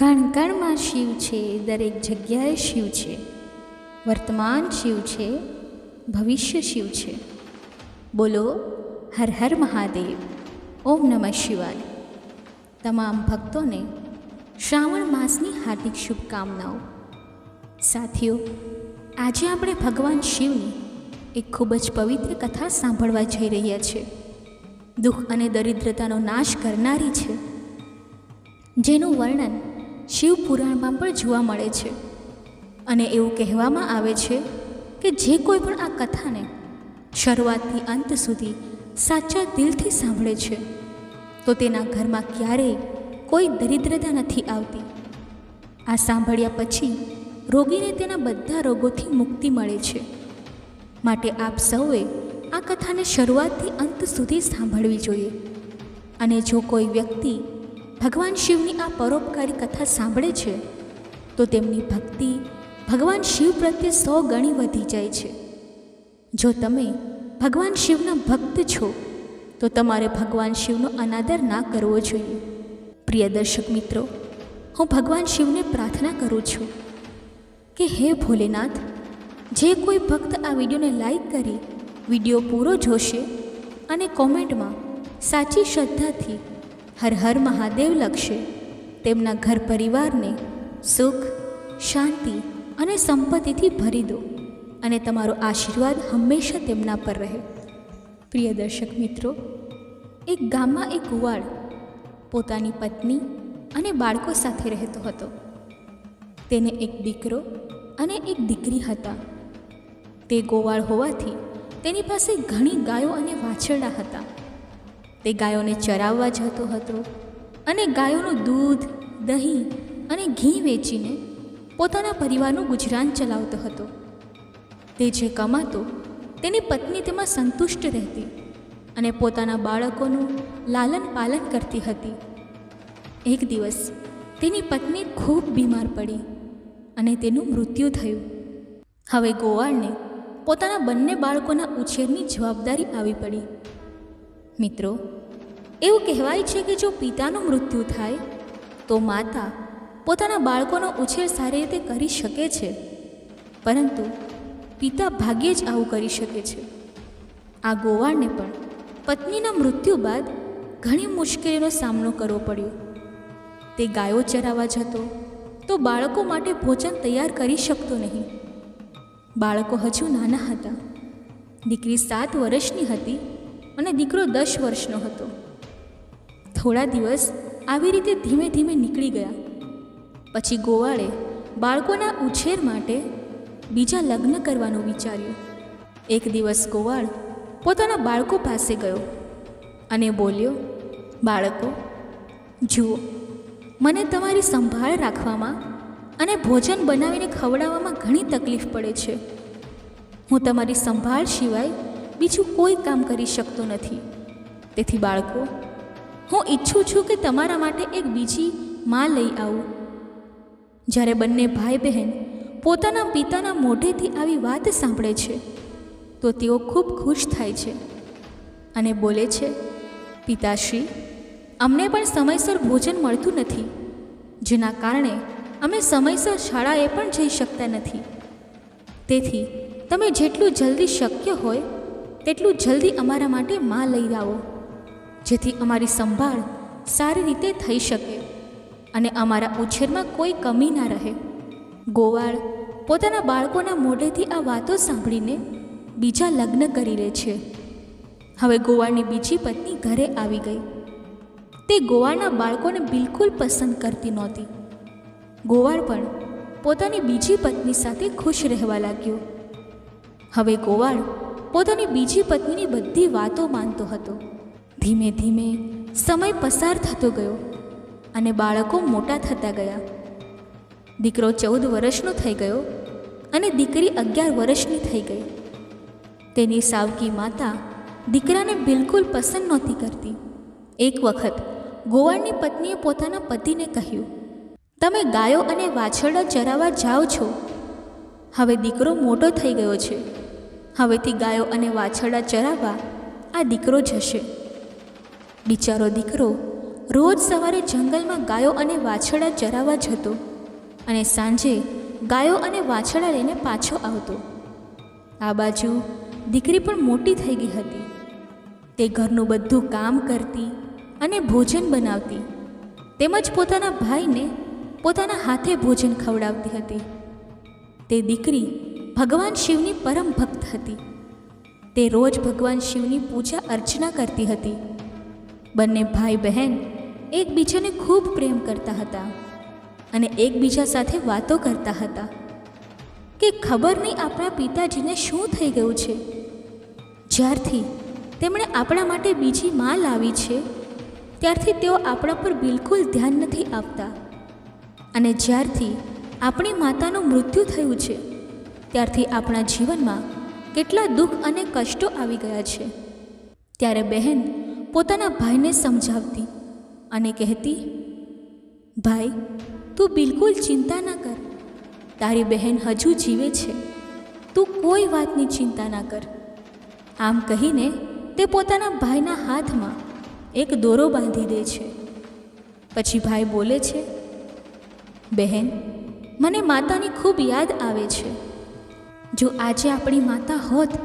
કણ કણમાં શિવ છે, દરેક જગ્યાએ શિવ છે. વર્તમાન શિવ છે, ભવિષ્ય શિવ છે. બોલો હર હર મહાદેવ. ઓમ નમઃ શિવાય. તમામ ભક્તોને શ્રાવણ માસની હાર્દિક શુભકામનાઓ. સાથીઓ, આજે આપણે ભગવાન શિવની એક ખૂબ જ પવિત્ર કથા સાંભળવા જઈ રહ્યા છીએ. દુઃખ અને દરિદ્રતાનો નાશ કરનારી છે, જેનું વર્ણન શિવ પુરાણમાં પણ જોવા મળે છે. અને એવું કહેવામાં આવે છે કે જે કોઈ પણ આ કથાને શરૂઆતથી અંત સુધી સાચા દિલથી સાંભળે છે તો તેના ઘરમાં ક્યારેય કોઈ દરિદ્રતા નથી આવતી. આ સાંભળ્યા પછી રોગીને તેના બધા રોગોથી મુક્તિ મળે છે. માટે આપ સૌએ આ કથાને શરૂઆતથી અંત સુધી સાંભળવી જોઈએ. અને જો કોઈ વ્યક્તિ ભગવાન શિવની આ પરોપકારી કથા સાંભળે છે તો તેમની ભક્તિ ભગવાન શિવ પ્રત્યે 100 ગણી વધી જાય છે. જો તમે ભગવાન શિવના ભક્ત છો તો તમારે ભગવાન શિવનો અનાદર ના કરવો જોઈએ. પ્રિય દર્શક મિત્રો, હું ભગવાન શિવને પ્રાર્થના કરું છું કે હે ભોલેનાથ, જે કોઈ ભક્ત આ વિડીયોને લાઈક કરી વિડીયો પૂરો જોશે અને કોમેન્ટમાં સાચી શ્રદ્ધાથી હર હર મહાદેવ લખશે, તેમના ઘર પરિવારને સુખ, શાંતિ અને સંપત્તિથી ભરી દો અને તમારો આશીર્વાદ હંમેશા તેમના પર રહે. પ્રિય દર્શક મિત્રો, એક ગામમાં એક ગોવાળ પોતાની પત્ની અને બાળકો સાથે રહેતો હતો. તેને એક દીકરો અને એક દીકરી હતા. તે ગોવાળ હોવાથી તેની પાસે ઘણી ગાયો અને વાછરડા હતા. તે ગાયોને ચરાવવા જતો હતો અને ગાયોનું દૂધ, દહીં અને ઘી વેચીને પોતાના પરિવારનું ગુજરાન ચલાવતો હતો. તે જે કમાતો તેની પત્ની તેમાં સંતુષ્ટ રહેતી અને પોતાના બાળકોનું લાલન પાલન કરતી હતી. એક દિવસ તેની પત્ની ખૂબ બીમાર પડી અને તેનું મૃત્યુ થયું. હવે ગોવાળને પોતાના બંને બાળકોના ઉછેરની જવાબદારી આવી પડી. મિત્રો, એવું કહેવાય છે કે જો પિતાનું મૃત્યુ થાય તો માતા પોતાના બાળકોનો ઉછેર સારી રીતે કરી શકે છે, પરંતુ પિતા ભાગ્યે જ આવું કરી શકે છે. આ ગોવાળને પણ પત્નીના મૃત્યુ બાદ ઘણી મુશ્કેલીનો સામનો કરવો પડ્યો. તે ગાયો ચરાવવા જતો તો બાળકો માટે ભોજન તૈયાર કરી શકતો નહીં. બાળકો હજુ નાના હતા. દીકરી 7 વર્ષની હતી અને દીકરો 10 વર્ષનો હતો. થોડા દિવસ આવી રીતે ધીમે ધીમે નીકળી ગયા. પછી ગોવાળે બાળકોના ઉછેર માટે બીજા લગ્ન કરવાનું વિચાર્યું. એક દિવસ ગોવાળ પોતાના બાળકો પાસે ગયો અને બોલ્યો, બાળકો, જુઓ, મને તમારી સંભાળ રાખવામાં અને ભોજન બનાવીને ખવડાવવામાં ઘણી તકલીફ પડે છે. હું તમારી સંભાળ સિવાય બીજું કોઈ કામ કરી શકતો નથી. તેથી બાળકો, હું ઈચ્છું છું કે તમારા માટે એક બીજી માં લઈ આવું. જ્યારે બંને ભાઈ બહેન પોતાના પિતાના મોઢેથી આવી વાત સાંભળે છે તો તેઓ ખૂબ ખુશ થાય છે અને બોલે છે, પિતાશ્રી, અમને પણ સમયસર ભોજન મળતું નથી, જેના કારણે અમે સમયસર શાળાએ પણ જઈ શકતા નથી. તેથી તમે જેટલું જલ્દી શક્ય હોય તેટલું જલ્દી અમારા માટે માં લઈ આવો, જેથી અમારી સંભાળ સારી રીતે થઈ શકે અને અમારા ઉછેરમાં કોઈ કમી ના રહે. ગોવાળ પોતાના બાળકોના મોઢેથી આ વાતો સાંભળીને બીજા લગ્ન કરી લે છે. હવે ગોવાળની બીજી પત્ની ઘરે આવી ગઈ. તે ગોવાળના બાળકોને બિલકુલ પસંદ કરતી નહોતી. ગોવાળ પણ પોતાની બીજી પત્ની સાથે ખુશ રહેવા લાગ્યો. હવે ગોવાળ પોતાની બીજી પત્નીની બધી વાતો માનતો હતો. ધીમે ધીમે સમય પસાર થતો ગયો અને બાળકો મોટા થતા ગયા. દીકરો 14 વર્ષનો થઈ ગયો અને દીકરી 11 વર્ષની થઈ ગઈ. તેની સાવકી માતા દીકરાને બિલકુલ પસંદ નહોતી કરતી. એક વખત ગોવાળની પત્નીએ પોતાના પતિને કહ્યું, તમે ગાયો અને વાછરડા ચરાવવા જાઓ છો. હવે દીકરો મોટો થઈ ગયો છે. હવેથી ગાયો અને વાછરડા ચરાવવા આ દીકરો જશે. બિચારો દીકરો રોજ સવારે જંગલમાં ગાયો અને વાછરડા ચરાવવા જતો અને સાંજે ગાયો અને વાછરડા લઈને પાછો આવતો. આ બાજુ દીકરી પણ મોટી થઈ ગઈ હતી. તે ઘરનું બધું કામ કરતી અને ભોજન બનાવતી, તેમજ પોતાના ભાઈને પોતાના હાથે ભોજન ખવડાવતી હતી. તે દીકરી ભગવાન શિવની પરમ ભક્ત હતી. તે રોજ ભગવાન શિવની પૂજા અર્ચના કરતી હતી. બંને ભાઈ બહેન એકબીજાને ખૂબ પ્રેમ કરતા હતા અને એકબીજા સાથે વાતો કરતા હતા કે ખબર નહીં આપણા પિતાજીને શું થઈ ગયું છે. જ્યારથી તેમણે આપણા માટે બીજી માં લાવી છે ત્યારથી તેઓ આપણા પર બિલકુલ ધ્યાન નથી આપતા, અને જ્યારથી આપણી માતાનું મૃત્યુ થયું છે ત્યારથી આપણા જીવનમાં કેટલા દુઃખ અને કષ્ટો આવી ગયા છે. ત્યારે બહેન પોતાના ભાઈને સમજાવતી અને કહેતી, ભાઈ તું બિલકુલ ચિંતા ન કર, તારી બહેન હજુ જીવે છે, તું કોઈ વાતની ચિંતા ના કર. આમ કહીને તે પોતાના ભાઈના હાથમાં એક દોરો બાંધી દે છે. પછી ભાઈ બોલે છે, બહેન મને માતાની ખૂબ યાદ આવે છે. જો આજે આપણી માતા હોત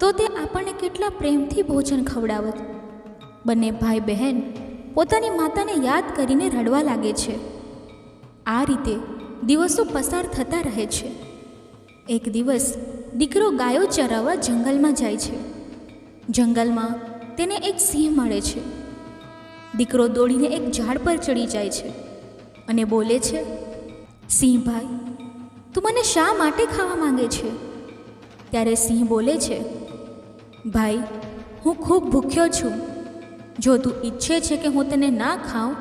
તો તે આપણને કેટલા પ્રેમથી ભોજન ખવડાવત. બંને ભાઈ બહેન પોતાની માતાને યાદ કરીને રડવા લાગે છે. આ રીતે દિવસો પસાર થતા રહે છે. એક દિવસ દીકરો ગાયો ચરાવવા જંગલમાં જાય છે. જંગલમાં તેને એક સિંહ મળે છે. દીકરો દોડીને એક ઝાડ પર ચડી જાય છે અને બોલે છે, સિંહ ભાઈ તું મને શા માટે ખાવા માંગે છે? ત્યારે સિંહ બોલે છે, ભાઈ હું ખૂબ ભૂખ્યો છું. જો તું ઈચ્છે છે કે હું તને ના ખાઉં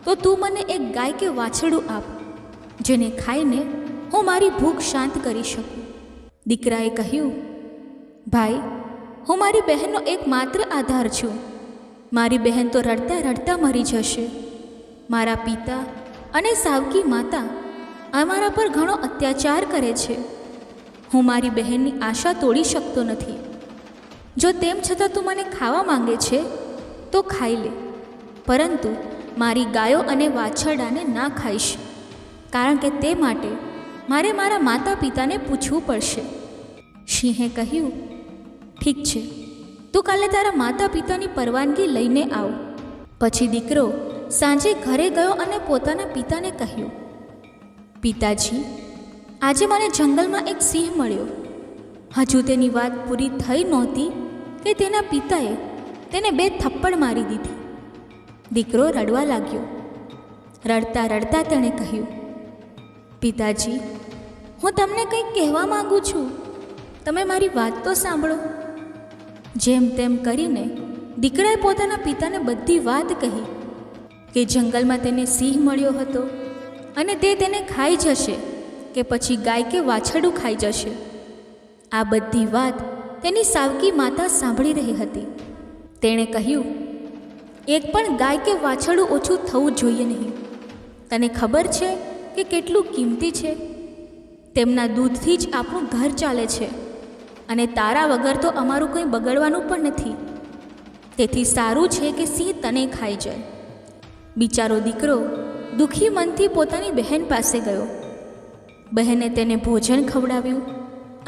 તો તું મને એક ગાય કે વાછરડું આપ, જેને ખાઈને હું મારી ભૂખ શાંત કરી શકું. દીકરાએ કહ્યું, ભાઈ હું મારી બહેનનો એકમાત્ર આધાર છું. મારી બહેન તો રડતા રડતા મરી જશે. મારા પિતા અને સાવકી માતા અમારા પર ઘણો અત્યાચાર કરે છે. હું મારી બહેનની આશા તોડી શકતો નથી. જો તેમ છતાં તું મને ખાવા માંગે છે તો ખાઈ લે, પરંતુ મારી ગાયો અને વાછરડાને ના ખાઈશ, કારણ કે તે માટે મારે મારા માતા પિતાને પૂછવું પડશે. સિંહે કહ્યું, ઠીક છે, તું કાલે તારા માતા પિતાની પરવાનગી લઈને આવ. પછી દીકરો સાંજે ઘરે ગયો અને પોતાના પિતાને કહ્યું, પિતાજી આજે મને જંગલમાં એક સિંહ મળ્યો. હજુ તેની વાત પૂરી થઈ નહોતી કે તેના પિતાએ તેને 2 થપ્પડ મારી દીધી. દીકરો રડવા લાગ્યો. રડતા રડતા તેણે કહ્યું, પિતાજી હું તમને કંઈક કહેવા માગું છું, તમે મારી વાત તો સાંભળો. જેમ તેમ કરીને દીકરાએ પોતાના પિતાને બધી વાત કહી કે જંગલમાં તેને સિંહ મળ્યો હતો અને તે તેને ખાઈ જશે કે પછી ગાય કે વાછરડું ખાઈ જશે. આ બધી વાત તેની સાવકી માતા સાંભળી રહી હતી. તેણે કહ્યું, એક પણ ગાય કે વાછરડું ઓછું થવું જોઈએ નહીં. તને ખબર છે કે કેટલું કિંમતી છે? તેમના દૂધથી જ આપણું ઘર ચાલે છે અને તારા વગર તો અમારું કંઈ બગડવાનું પણ નથી. તેથી સારું છે કે સિંહ તને ખાઈ જાય. બિચારો દીકરો દુઃખી મનથી પોતાની બહેન પાસે ગયો. બહેને તેને ભોજન ખવડાવ્યું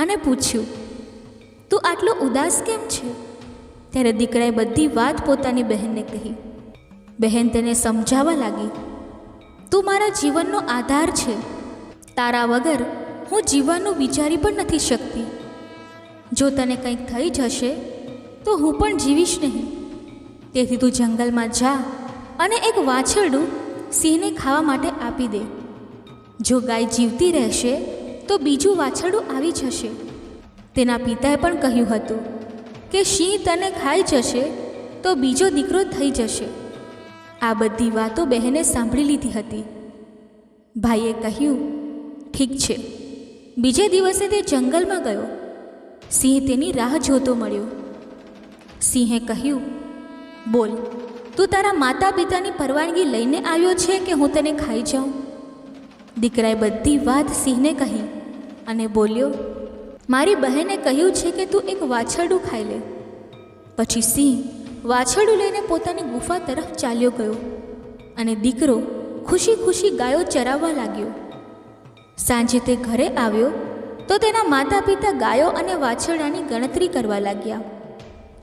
અને પૂછ્યું, તું આટલો ઉદાસ કેમ છે? ત્યારે દીકરાએ બધી વાત પોતાની બહેનને કહી. બહેન તેને સમજાવવા લાગી, તું મારા જીવનનો આધાર છે. તારા વગર હું જીવવાનું વિચારી પણ નથી શકતી. જો તને કંઈક થઈ જશે તો હું પણ જીવીશ નહીં. તેથી તું જંગલમાં જા અને એક વાછરડું સિંહને ખાવા માટે આપી દે. જો ગાય જીવતી રહેશે તો બીજું વાછરડું આવી જશે. તેના પિતાએ પણ કહ્યું હતું કે સિંહ તને ખાઈ જશે તો બીજો દીકરો થઈ જશે. આ બધી વાતો બહેને સાંભળી લીધી હતી. ભાઈએ કહ્યું, ઠીક છે. બીજે દિવસે તે જંગલમાં ગયો. સિંહ તેની રાહ જોતો મળ્યો. સિંહે કહ્યું, બોલ, તું તારા માતા પિતાની પરવાનગી લઈને આવ્યો છે કે હું તને ખાઈ જાઉં? દીકરાએ બધી વાત સિંહને કહી અને બોલ્યો, મારી બહેને કહ્યું છે કે તું એક વાછરડું ખાઈ લે. પછી સિંહ વાછરડું લઈને પોતાની ગુફા તરફ ચાલ્યો ગયો. અને દીકરો ખુશી ખુશી ગાયો ચરાવવા લાગ્યો. સાંજે તે ઘરે આવ્યો તો તેના માતા પિતા ગાયો અને વાછરડાની ગણતરી કરવા લાગ્યા.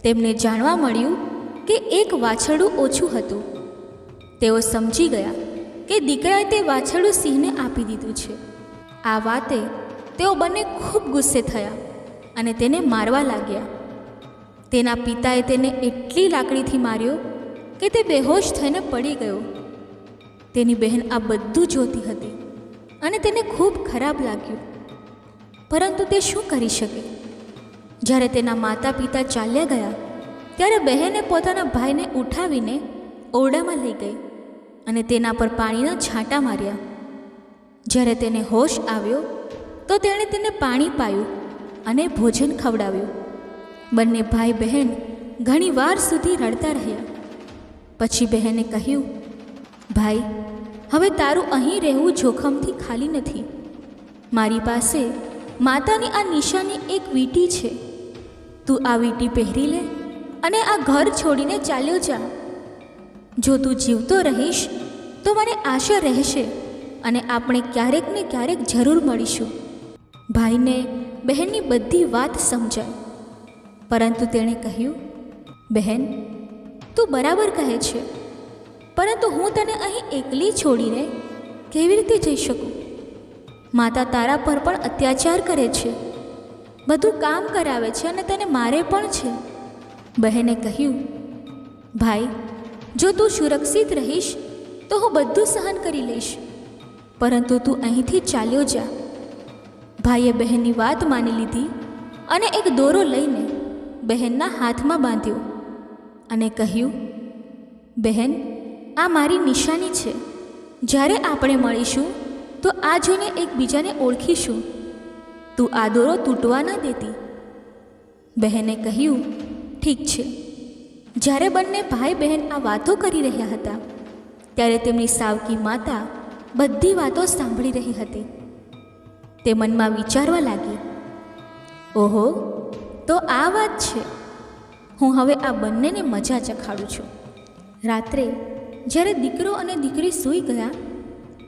તેમને જાણવા મળ્યું કે એક વાછરડું ઓછું હતું. તેઓ સમજી ગયા કે દીકરાએ તે વાછરડું સિંહને આપી દીધું છે. આ વાતે તેઓ બંને ખૂબ ગુસ્સે થયા અને તેને મારવા લાગ્યા. તેના પિતાએ તેને એટલી લાકડીથી માર્યો કે તે બેહોશ થઈને પડી ગયો. તેની બહેન આ બધું જોતી હતી અને તેને ખૂબ ખરાબ લાગ્યું, પરંતુ તે શું કરી શકે? જ્યારે તેના માતા પિતા ચાલ્યા ગયા ત્યારે બહેને પોતાના ભાઈને ઉઠાવીને ઓરડામાં લઈ ગઈ અને તેના પર પાણીના છાંટા માર્યા. જ્યારે તેને હોશ આવ્યો તો તેણે તેને પાણી પાયું અને ભોજન ખવડાવ્યું. બંને ભાઈ બહેન ઘણી વાર સુધી રડતા રહ્યા. પછી બહેને કહ્યું, ભાઈ, હવે તારું અહીં રહેવું જોખમથી ખાલી નથી. મારી પાસે માતાની આ નિશાની એક વીંટી છે. તું આ વીંટી પહેરી લે અને આ ઘર છોડીને ચાલ્યો જા. જો તું જીવતો રહીશ તો મને આશા રહેશે અને આપણે ક્યારેક ને ક્યારેક જરૂર મળીશું. ભાઈને બહેનની બધી વાત સમજાય, પરંતુ તેણે કહ્યું, બહેન, તું બરાબર કહે છે, પરંતુ હું તને અહીં એકલી છોડીને કેવી રીતે જઈ શકું? માતા તારા પર પણ અત્યાચાર કરે છે, બધું કામ કરાવે છે અને તને મારે પણ છે. બહેને કહ્યું, ભાઈ, જો તું સુરક્ષિત રહીશ તો હું બધું સહન કરી લઈશ, પરંતુ તું અહીંથી ચાલ્યો જા. ભાઈએ બહેનની વાત માની લીધી અને એક દોરો લઈને બહેનના હાથમાં બાંધ્યો અને કહ્યું, બહેન, આ મારી નિશાની છે. જ્યારે આપણે મળીશું તો આ જોઈને એકબીજાને ઓળખીશું. તું આ દોરો તૂટવા ન દેતી. બહેને કહ્યું, ઠીક છે. જ્યારે બંને ભાઈ બહેન આ વાતો કરી રહ્યા હતા ત્યારે તેમની સાવકી માતા બધી વાતો સાંભળી રહી હતી. તે મનમાં વિચારવા લાગી, ઓહો, તો આ વાત છે. હું હવે આ બંનેને મજા ચખાડું છું. રાત્રે જ્યારે દીકરો અને દીકરી સૂઈ ગયા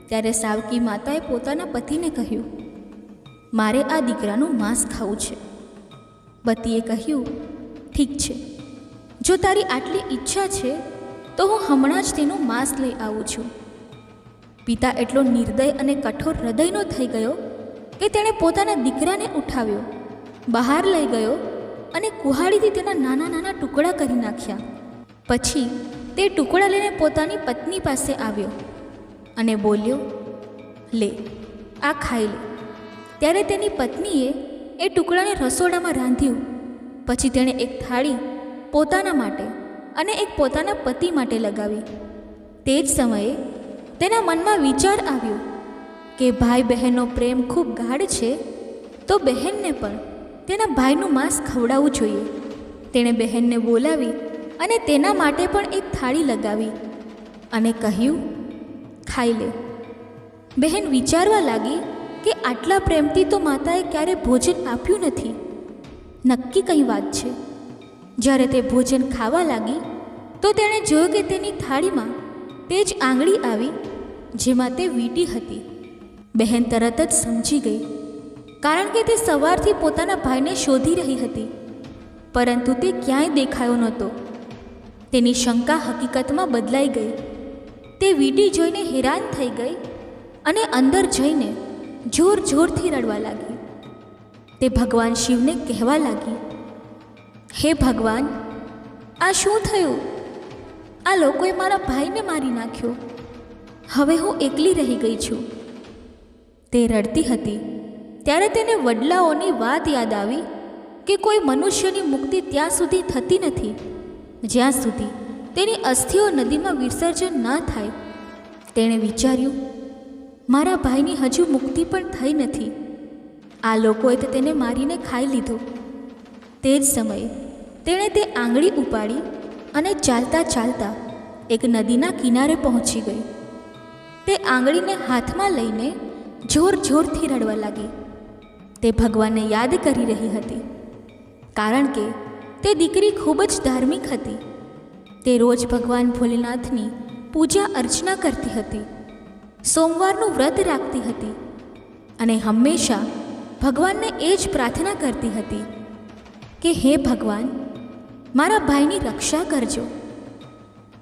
ત્યારે સાવકી માતાએ પોતાના પતિને કહ્યું, મારે આ દીકરાનું માંસ ખાવું છે. પતિએ કહ્યું, ઠીક છે, જો તારી આટલી ઈચ્છા છે તો હું હમણાં જ તેનું માંસ લઈ આવું છું. પિતા એટલો નિર્દય અને કઠોર હૃદયનો થઈ ગયો કે તેણે પોતાના દીકરાને ઉઠાવ્યો, બહાર લઈ ગયો અને કુહાડીથી તેના નાના નાના ટુકડા કરી નાખ્યા. પછી તે ટુકડા લઈને પોતાની પત્ની પાસે આવ્યો અને બોલ્યો, લે, આ ખાઈ લે. ત્યારે તેની પત્નીએ એ ટુકડાને રસોડામાં રાંધ્યું. પછી તેણે એક થાળી પોતાના માટે અને એક પોતાના પતિ માટે લગાવી. તે જ સમયે તેના મનમાં વિચાર આવ્યો કે ભાઈ બહેનનો પ્રેમ ખૂબ ગાઢ છે, તો બહેનને પણ તેના ભાઈનું માંસ ખવડાવવું જોઈએ. તેણે બહેનને બોલાવી અને તેના માટે પણ એક થાળી લગાવી અને કહ્યું, ખાઈ લે. બહેન વિચારવા લાગી કે આટલા પ્રેમથી તો માતાએ ક્યારે ભોજન આપ્યું નથી. નક્કી કઈ વાત છે. જ્યારે તે ભોજન ખાવા લાગી તો તેણે જોયું કે તેની થાળીમાં તે જ આંગળી આવી જેમાં તે વીંટી હતી. બહેન તરત જ સમજી ગઈ, કારણ કે તે સવારથી પોતાના ભાઈને શોધી રહી હતી, પરંતુ તે ક્યાંય દેખાયો નહોતો. તેની શંકા હકીકતમાં બદલાઈ ગઈ. તે વીંટી જોઈને હેરાન થઈ ગઈ અને અંદર જઈને જોર જોરથી રડવા લાગી. તે ભગવાન શિવને કહેવા લાગી, હે ભગવાન, આ શું થયું? આ લોકોએ મારા ભાઈને મારી નાખ્યો. હવે હું એકલી રહી ગઈ છું. તે રડતી હતી ત્યારે તેને વડલાઓની વાત યાદ આવી કે કોઈ મનુષ્યની મુક્તિ ત્યાં સુધી થતી નથી જ્યાં સુધી તેની અસ્થિઓ નદીમાં વિસર્જન ન થાય. તેણે વિચાર્યું, મારા ભાઈની હજુ મુક્તિ પણ થઈ નથી. આ લોકોએ તો તેને મારીને ખાઈ લીધો. તે જ સમયે તેણે તે આંગળી ઉપાડી અને ચાલતા ચાલતા એક નદીના કિનારે પહોંચી ગઈ. તે આંગળીને હાથમાં લઈને જોર જોરથી રડવા લાગી. તે ભગવાનને યાદ કરી રહી હતી, કારણ કે તે દીકરી ખૂબ જ ધાર્મિક હતી. તે રોજ ભગવાન ભોલેનાથની પૂજા અર્ચના કરતી હતી, સોમવારનું વ્રત રાખતી હતી અને હંમેશા ભગવાનને એ જ પ્રાર્થના કરતી હતી કે હે ભગવાન, મારા ભાઈની રક્ષા કરજો.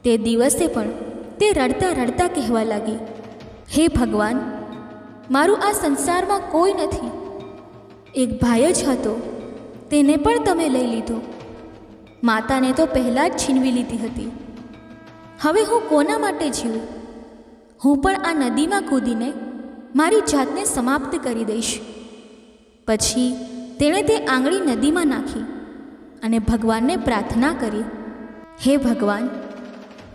તે દિવસે પણ તે રડતા રડતા કહેવા લાગી, હે ભગવાન, મારું આ સંસારમાં કોઈ નથી. એક ભાઈ જ હતો, તેને પણ તમે લઈ લીધો. માતાને તો પહેલાં જ છીનવી લીધી હતી. હવે હું કોના માટે જીવું? હું પણ આ નદીમાં કૂદીને મારી જાતને સમાપ્ત કરી દઈશ. પછી તેણે તે આંગળી નદીમાં નાખી અને ભગવાનને પ્રાર્થના કરી, હે ભગવાન,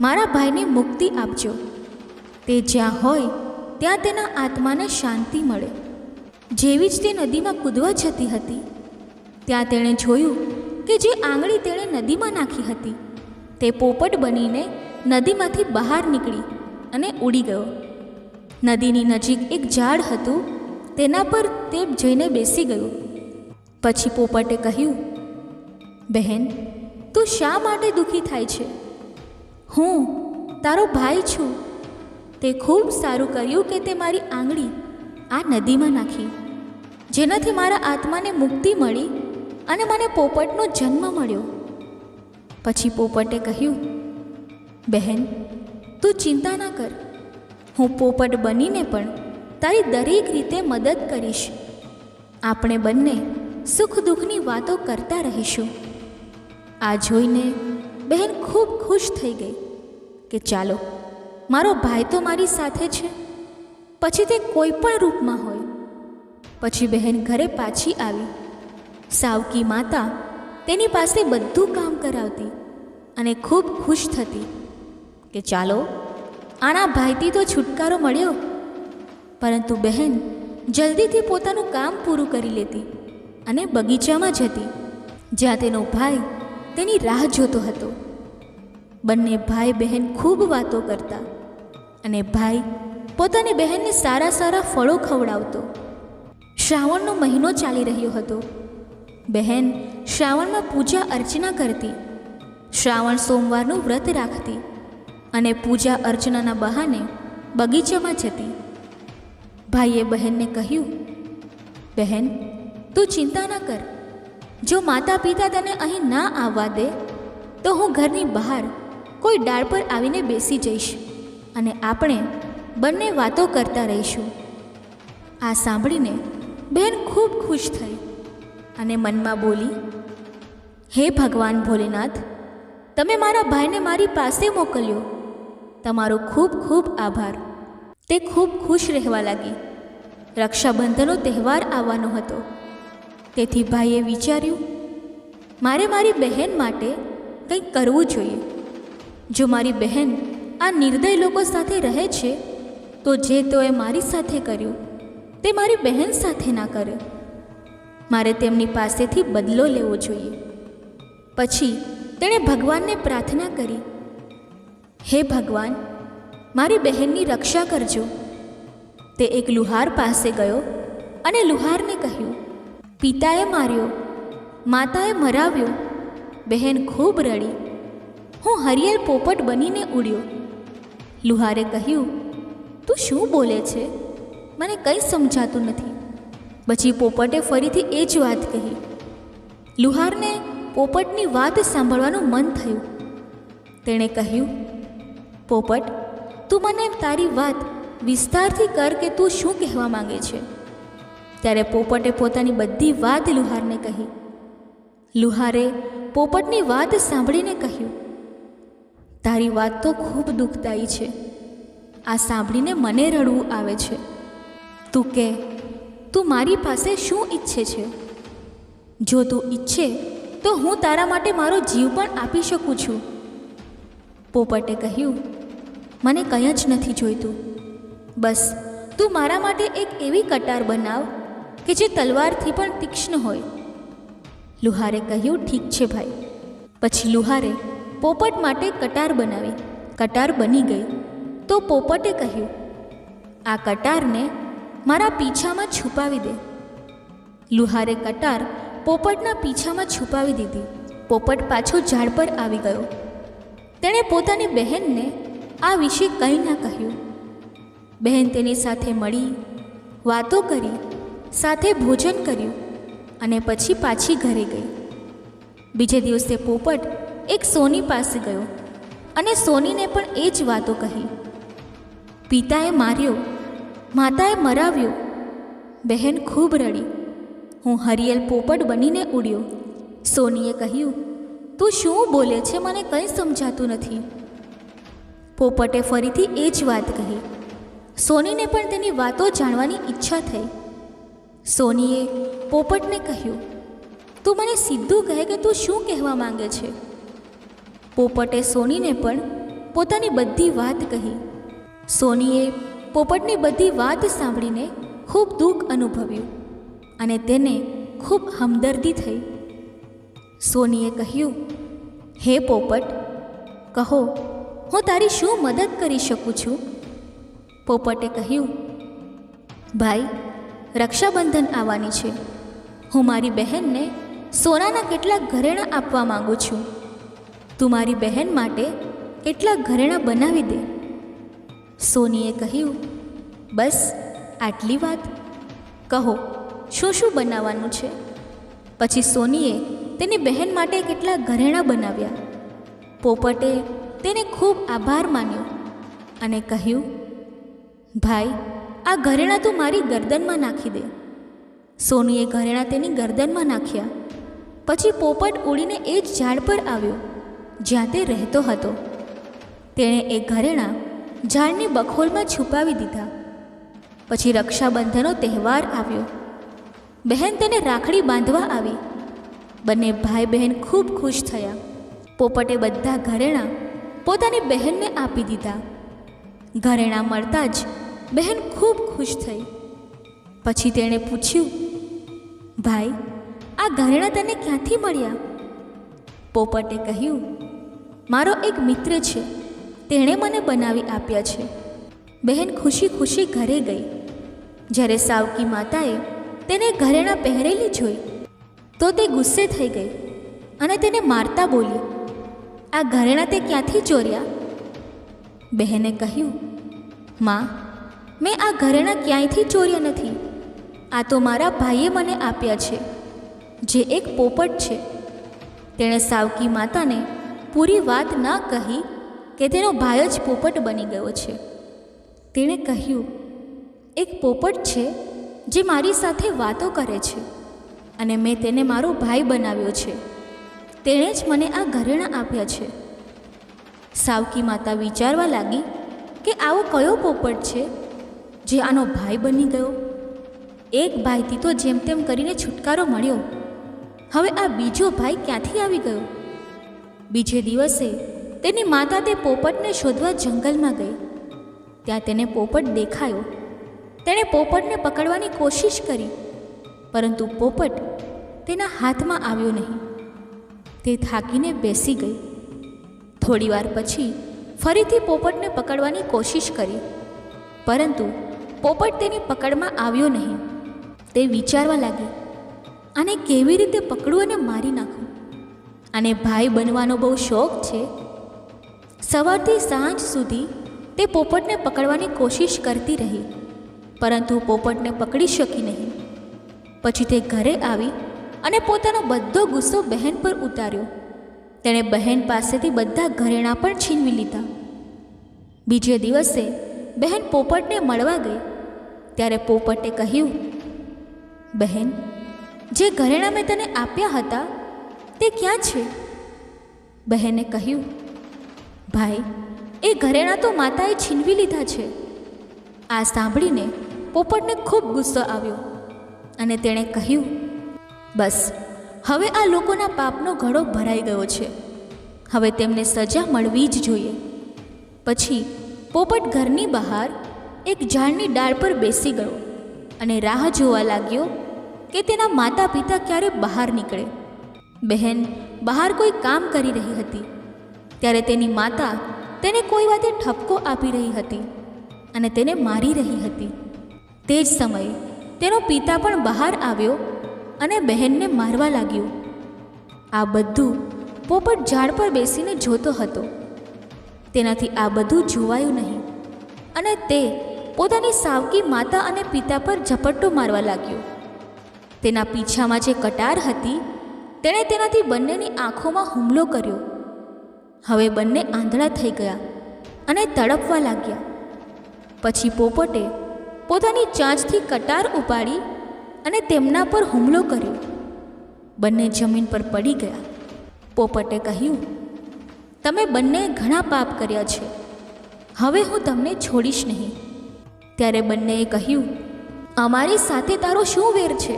મારા ભાઈને મુક્તિ આપજો. તે જ્યાં હોય ત્યાં તેના આત્માને શાંતિ મળે. જેવી જ તે નદીમાં કૂદવા જતી હતી ત્યાં તેણે જોયું કે જે આંગળી તેણે નદીમાં નાખી હતી તે પોપટ બનીને નદીમાંથી બહાર નીકળી અને ઉડી ગયો. નદીની નજીક એક ઝાડ હતું, તેના પર તે જઈને બેસી ગયો. પછી પોપટે કહ્યું, બહેન, તું શા માટે દુઃખી થાય છે? હું તારો ભાઈ છું. તે ખૂબ સારું કર્યું કે તે મારી આંગળી આ નદીમાં નાખી, જેનાથી મારા આત્માને મુક્તિ મળી અને મને પોપટનો જન્મ મળ્યો. પછી પોપટે કહ્યું, બહેન, તું ચિંતા ના કર. હું પોપટ બનીને પણ તારી દરેક રીતે મદદ કરીશ. આપણે બંને સુખ દુઃખની વાતો કરતા રહીશું. આ જોઈને બહેન ખૂબ ખુશ થઈ ગઈ કે ચાલો, મારો ભાઈ તો મારી સાથે છે, પછી તે કોઈ પણ રૂપમાં હોય. પછી બહેન ઘરે પાછી આવી. સાવકી માતા તેની પાસે બધું કામ કરાવતી અને ખૂબ ખુશ થતી કે ચાલો, આના ભાઈથી તો છુટકારો મળ્યો. પરંતુ બહેન જલ્દીથી પોતાનું કામ પૂરું કરી લેતી અને બગીચામાં જતી, જ્યાં તેનો ભાઈ તેની રાહ જોતો હતો. બંને ભાઈ બહેન ખૂબ વાતો કરતા અને ભાઈ પોતાની બહેનને સારા સારા ફળો ખવડાવતો. શ્રાવણનો મહિનો ચાલી રહ્યો હતો. બહેન શ્રાવણમાં પૂજા અર્ચના કરતી, શ્રાવણ સોમવારનું વ્રત રાખતી અને પૂજા અર્ચનાના બહાને બગીચામાં જતી. ભાઈએ બહેનને કહ્યું, બહેન, તું ચિંતા ન કર. જો માતા પિતા તને અહીં ના આવવા દે તો હું ઘરની બહાર કોઈ ડાળ પર આવીને બેસી જઈશ અને આપણે બંને વાતો કરતા રહીશું. આ સાંભળીને બહેન ખૂબ ખુશ થઈ અને મનમાં બોલી, હે ભગવાન ભોલેનાથ, તમે મારા ભાઈને મારી પાસે મોકલ્યો. તમારો ખૂબ ખૂબ આભાર. તે ખૂબ ખુશ રહેવા લાગી. રક્ષાબંધનનો તહેવાર આવવાનો હતો, તેથી ભાઈએ વિચાર્યું, મારે મારી બહેન માટે કંઈક કરવું જોઈએ. જો મારી બહેન આ નિર્દય લોકો સાથે રહે છે તો જે તેઓએ મારી સાથે કર્યું તે મારી બહેન સાથે ના કરે. મારે તેમની પાસેથી બદલો લેવો જોઈએ. પછી તેણે ભગવાનને પ્રાર્થના કરી, હે ભગવાન, મારી બહેનની રક્ષા કરજો. તે એક લુહાર પાસે ગયો અને લુહારને કહ્યું, પિતાએ માર્યો, માતાએ મરાવ્યો. બહેન ખૂબ રડી. હું હરિયેલ પોપટ બનીને ઉડ્યો. લુહારે કહ્યું, તું શું બોલે છે? મને કંઈ સમજાતું નથી. પછી પોપટે ફરીથી એ જ વાત કહી. લુહારને પોપટની વાત સાંભળવાનું મન થયું. તેણે કહ્યું, પોપટ, તું મને તારી વાત વિસ્તારથી કર કે તું શું કહેવા માંગે છે. ત્યારે પોપટે પોતાની બધી વાત લુહારને કહી. લુહારે પોપટની વાત સાંભળીને કહ્યું, તારી વાત તો ખૂબ દુઃખદાયી છે. આ સાંભળીને મને રડવું આવે છે. તું કે, તું મારી પાસે શું ઈચ્છે છે? જો તું ઈચ્છે તો હું તારા માટે મારો જીવ પણ આપી શકું છું. પોપટે કહ્યું, મને કંઈ જ નથી જોઈતું. બસ તું મારા માટે એક એવી કટાર બનાવ કે જે તલવારથી પણ તીક્ષ્ણ હોય. લુહારે કહ્યું, ઠીક છે ભાઈ. પછી લુહારે પોપટ માટે કટાર બનાવી. કટાર બની ગઈ તો પોપટે કહ્યું, આ કટારને મારા પીછામાં છુપાવી દે. લુહારે કટાર પોપટના પીછામાં છુપાવી દીધી. પોપટ પાછો ઝાડ પર આવી ગયો. તેણે પોતાની બહેનને આ વિશે કંઈ ના કહ્યું. બહેન તેની સાથે મળી, વાતો કરી, સાથે ભોજન કર્યું અને પછી પાછી ઘરે ગઈ. બીજે દિવસે પોપટ એક સોની પાસે ગયો અને સોનીને પણ એ જ વાતો કહી. પિતાએ માર્યો, માતાએ મરાવ્યો. બહેન ખૂબ રડી. હું હરિયલ પોપટ બનીને ઉડ્યો. સોનીએ કહ્યું, તું શું બોલે છે, મને કંઈ સમજાતું નથી. પોપટે ફરીથી એ જ વાત કહી. સોનીને પણ તેની વાતો જાણવાની ઈચ્છા થઈ. સોનીએ પોપટને કહ્યું, તું મને સીધું કહે કે તું શું કહેવા માંગે છે. પોપટે સોનીને પણ પોતાની બધી વાત કહી. સોનીએ પોપટની બધી વાત સાંભળીને ખૂબ દુઃખ અનુભવ્યું અને તેને ખૂબ હમદર્દી થઈ. સોનીએ કહ્યું, હે પોપટ, કહો, હું તારી શું મદદ કરી શકું છું? પોપટે કહ્યું, ભાઈ, રક્ષાબંધન આવવાની છે. હું મારી બહેનને સોનાના કેટલાક ઘરેણાં આપવા માગું છું. તું મારી બહેન માટે કેટલાક ઘરેણાં બનાવી દે. સોનીએ કહ્યું, બસ આટલી વાત? કહો, શું શું બનાવવાનું છે? પછી સોનીએ તેની બહેન માટે કેટલાક ઘરેણાં બનાવ્યા. પોપટે તેને ખૂબ આભાર માન્યો અને કહ્યું, ભાઈ, આ ઘરેણાં તું મારી ગરદનમાં નાખી દે. સોનીએ ઘરેણાં તેની ગરદનમાં નાખ્યા. પછી પોપટ ઉડીને એ જ ઝાડ પર આવ્યો જ્યાં તે રહેતો હતો. તેણે એ ઘરેણાં ઝાડની બખોલમાં છુપાવી દીધા. પછી રક્ષાબંધનનો તહેવાર આવ્યો. બહેન તેને રાખડી બાંધવા આવી. બંને ભાઈ બહેન ખૂબ ખુશ થયા. પોપટે બધા ઘરેણાં પોતાની બહેનને આપી દીધા. ઘરેણાં મળતા જ બહેન ખૂબ ખુશ થઈ. પછી તેણે પૂછ્યું, ભાઈ, આ ઘરેણાં તને ક્યાંથી મળ્યા? પોપટે કહ્યું, મારો એક મિત્ર છે, તેણે મને બનાવી આપ્યા છે. બહેન ખુશી ખુશી ઘરે ગઈ. જ્યારે સાવકી માતાએ તેને ઘરેણાં પહેરેલી જોઈ તો તે ગુસ્સે થઈ ગઈ અને તેને મારતા બોલી, આ ઘરેણાં તે ક્યાંથી ચોર્યા? બહેને કહ્યું, માં, મેં આ ઘરેણાં ક્યાંયથી ચોર્યા નથી. આ તો મારા ભાઈએ મને આપ્યા છે, જે એક પોપટ છે. તેણે સાવકી માતાને પૂરી વાત ન કહી કે તેનો ભાઈ જ પોપટ બની ગયો છે. તેણે કહ્યું, એક પોપટ છે જે મારી સાથે વાતો કરે છે અને મેં તેને મારો ભાઈ બનાવ્યો છે. તેણે જ મને આ ઘરેણાં આપ્યા છે. સાવકી માતા વિચારવા લાગી કે આવો કયો પોપટ છે જે આનો ભાઈ બની ગયો. એક ભાઈથી તો જેમ તેમ કરીને છુટકારો મળ્યો, હવે આ બીજો ભાઈ ક્યાંથી આવી ગયો? બીજે દિવસે તેની માતા તે પોપટને શોધવા જંગલમાં ગઈ. ત્યાં તેને પોપટ દેખાયો. તેણે પોપટને પકડવાની કોશિશ કરી, પરંતુ પોપટ તેના હાથમાં આવ્યો નહીં. તે થાકીને બેસી ગઈ. થોડીવાર પછી ફરીથી પોપટને પકડવાની કોશિશ કરી, પરંતુ પોપટ તેની પકડમાં આવ્યો નહીં. તે વિચારવા લાગી, આને કેવી રીતે પકડું અને મારી નાખું? આને ભાઈ બનવાનો બહુ શોખ છે. સવારથી સાંજ સુધી તે પોપટને પકડવાની કોશિશ કરતી રહી, પરંતુ પોપટને પકડી શકી નહીં. પછી તે ઘરે આવી અને પોતાનો બધો ગુસ્સો બહેન પર ઉતાર્યો. તેણે બહેન પાસેથી બધા ઘરેણાં પણ છીનવી લીધા. બીજે દિવસે બહેન પોપટને મળવા ગઈ. ત્યારે પોપટે કહ્યું, બહેન, જે ઘરેણાં મેં તને આપ્યા હતા તે ક્યાં છે? બહેને કહ્યું, ભાઈ, એ ઘરેણાં તો માતાએ છીનવી લીધા છે. આ સાંભળીને પોપટને ખૂબ ગુસ્સો આવ્યો અને તેણે કહ્યું, બસ, હવે આ લોકોના પાપનો ઘડો ભરાઈ ગયો છે. હવે તેમને સજા મળવી જ જોઈએ. પછી પોપટ ઘરની બહાર એક ઝાડની ડાળ પર બેસી ગયો અને રાહ જોવા લાગ્યો કે તેના માતા પિતા ક્યારે બહાર નીકળે. બહેન બહાર કોઈ કામ કરી રહી હતી. ત્યારે તેની માતા તેને કોઈ વાતે ઠપકો આપી રહી હતી અને તેને મારી રહી હતી. તે જ સમયે તેનો પિતા પણ બહાર આવ્યો અને બહેનને મારવા લાગ્યો. આ બધું પોપટ ઝાડ પર બેસીને જોતો હતો. તેનાથી આ બધું જોવાયું નહીં અને તે પોતાની સાવકી માતા અને પિતા પર ઝપટ્ટો મારવા લાગ્યો. તેના પીછામાં જે કટાર હતી તેણે તેનાથી બંનેની આંખોમાં હુમલો કર્યો. હવે બંને આંધળા થઈ ગયા અને તડપવા લાગ્યા. પછી પોપટે પોતાની ચાંચથી કટાર ઉપાડી અને તેમના પર હુમલો કર્યો. બંને જમીન પર પડી ગયા. પોપટે કહ્યું, તમે બંને ઘણા પાપ કર્યા છે, હવે હું તમને છોડીશ નહીં. ત્યારે બંનેએ કહ્યું, અમારી સાથે તારો શું વેર છે?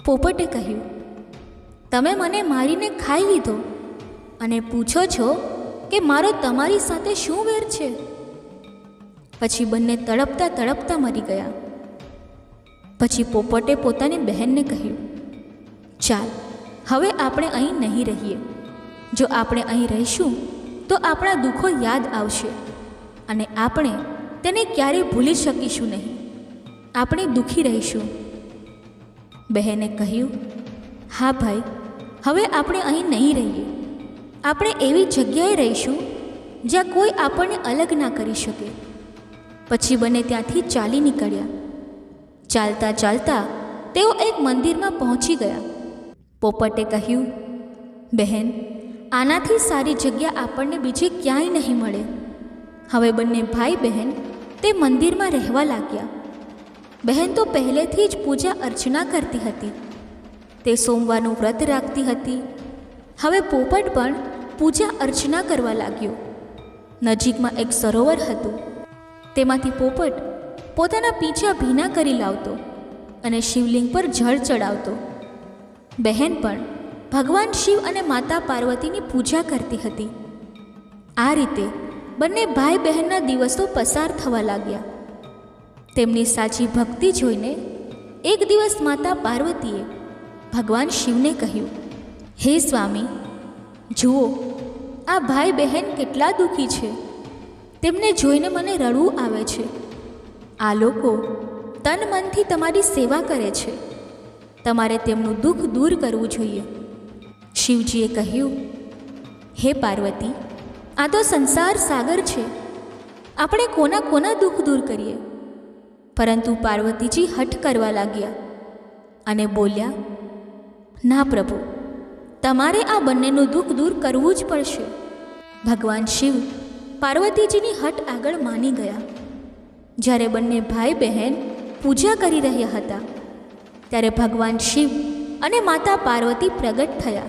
પોપટે કહ્યું, તમે મને મારીને ખાઈ લીધો અને પૂછો છો કે મારો તમારી સાથે શું વેર છે? પછી બંને તડપતા તડપતા મરી ગયા. પછી પોપટે પોતાની બહેનને કહ્યું, ચાલ હવે આપણે અહીં નહીં રહીએ. જો આપણે અહીં રહીશું તો આપણા દુઃખો યાદ આવશે અને આપણે તેને ક્યારેય ભૂલી શકીશું નહીં. આપણે દુઃખી રહીશું. બહેને કહ્યું, હા ભાઈ, હવે આપણે અહીં નહીં રહીએ. આપણે એવી જગ્યાએ રહીશું જ્યાં કોઈ આપણને અલગ ના કરી શકે. પછી બંને ત્યાંથી ચાલી નીકળ્યા. ચાલતા ચાલતા તેઓ એક મંદિરમાં પહોંચી ગયા. પોપટે કહ્યું, બહેન, આનાથી સારી જગ્યા આપણને બીજે ક્યાંય નહીં મળે. હવે બંને ભાઈ બહેન તે મંદિરમાં રહેવા લાગ્યા. બહેન તો પહેલેથી જ પૂજા અર્ચના કરતી હતી. તે સોમવારનું વ્રત રાખતી હતી. હવે પોપટ પણ પૂજા અર્ચના કરવા લાગ્યો. નજીકમાં એક સરોવર હતું. તેમાંથી પોપટ પોતાના પીંછા ભીના કરી લાવતો અને શિવલિંગ પર જળ ચડાવતો. બહેન પણ ભગવાન શિવ અને માતા પાર્વતીની પૂજા કરતી હતી. આ રીતે બંને ભાઈ બહેનના દિવસો પસાર થવા લાગ્યા. તેમની સાચી ભક્તિ જોઈને એક દિવસ માતા પાર્વતીએ ભગવાન શિવને કહ્યું, હે સ્વામી, જુઓ આ ભાઈ બહેન કેટલા દુઃખી છે. તેમને જોઈને મને રડવું આવે છે. આ લોકો તન મનથી તમારી સેવા કરે છે. તમારે તેમનું દુઃખ દૂર કરવું જોઈએ. શિવજીએ કહ્યું, હે પાર્વતી, આ તો સંસાર સાગર છે. આપણે કોના કોના દુઃખ દૂર કરીએ? પરંતુ પાર્વતીજી હઠ કરવા લાગ્યા અને બોલ્યા, ના પ્રભુ, તમારે આ બંનેનું દુઃખ દૂર કરવું જ પડશે. ભગવાન શિવ પાર્વતીજીની હઠ આગળ માની ગયા. જ્યારે બંને ભાઈ બહેન પૂજા કરી રહ્યા હતા ત્યારે ભગવાન શિવ અને માતા પાર્વતી પ્રગટ થયા